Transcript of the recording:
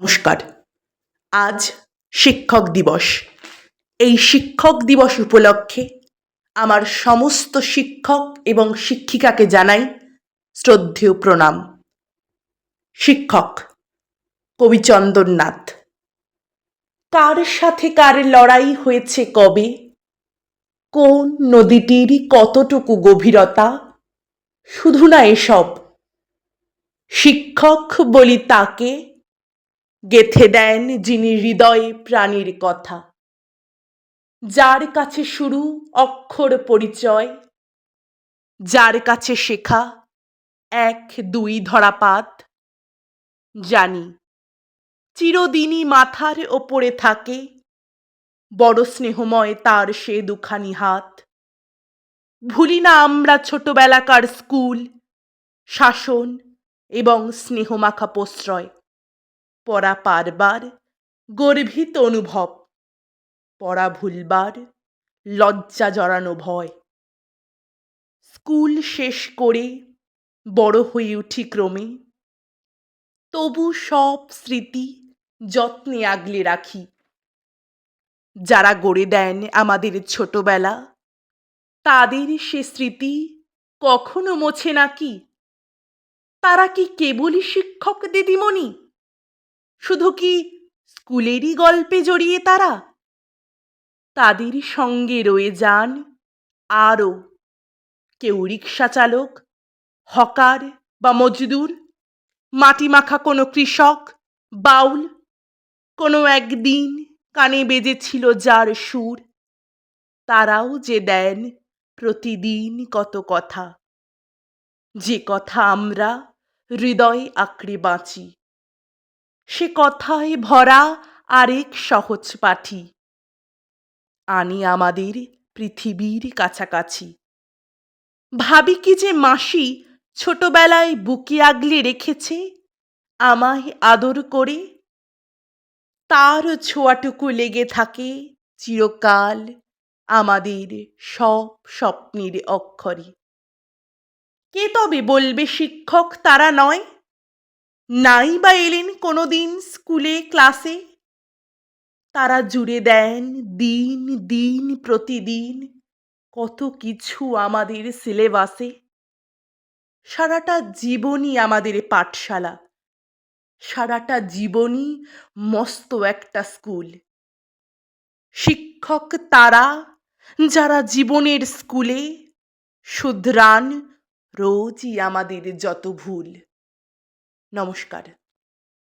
নমস্কার। আজ শিক্ষক দিবস। এই শিক্ষক দিবস উপলক্ষে আমার সমস্ত শিক্ষক এবং শিক্ষিকাকে জানাই শ্রদ্ধেয় প্রণাম। শিক্ষক কবি চন্দননাথ। কার সাথে কার লড়াই হয়েছে কবে, কোন নদীটির কতটুকু গভীরতা, শুধু না এসব, শিক্ষক বলি তাকে গেঁথে দেন যিনি হৃদয়ে প্রাণীর কথা, যার কাছে শুরু অক্ষর পরিচয়, যার কাছে শেখা 1-2 ধরাপাত। জানি চিরদিনই মাথার ওপরে থাকে, বড় স্নেহময় তার সে দুখানি হাত। ভুলি না আমরা ছোটবেলাকার স্কুল, শাসন এবং স্নেহমাখা প্রশ্রয়। পড়া পারবার গর্বিত অনুভব, পড়া ভুলবার লজ্জা জড়ানো ভয়। স্কুল শেষ করে বড় হয়ে উঠি ক্রমে, তবু সব স্মৃতি যত্নে আগলে রাখি। যারা গড়ে দেন আমাদের ছোটবেলা, তাদের সে স্মৃতি কখনো মোছে নাকি? তারা কি কেবলই শিক্ষক দিদিমণি? শুধু কি স্কুলেরই গল্পে জড়িয়ে তারা? তাদের সঙ্গে রয়ে যান আরও কেউ রিক্সা চালক, হকার বা মজদুর, মাটিমাখা কোনো কৃষক, বাউল। কোনো একদিন কানে বেজেছিল যার সুর, তারাও যে দেন প্রতিদিন কত কথা, যে কথা আমরা হৃদয়ে আঁকড়ে বাঁচি। সে কথায় ভরা আরেক সহজ পাঠী, আনি আমাদের পৃথিবীর কাছাকাছি। ভাবি কি যে মাসি ছোটবেলায় বুকে আগলে রেখেছে আমায় আদর করে, তার ছোঁয়াটুকু লেগে থাকে চিরকাল আমাদের সব স্বপ্নের অক্ষরে। কে তবে বলবে শিক্ষক তারা নয়? নাই বা এলেন কোনোদিন স্কুলে ক্লাসে? তারা জুড়ে দেন দিন দিন প্রতিদিন কত কিছু আমাদের সিলেবাসে। সারাটা জীবনই আমাদের পাঠশালা, সারাটা জীবনই মস্ত একটা স্কুল। শিক্ষক তারা যারা জীবনের স্কুলে শুধরান রোজই আমাদের যত ভুল। নমস্কার।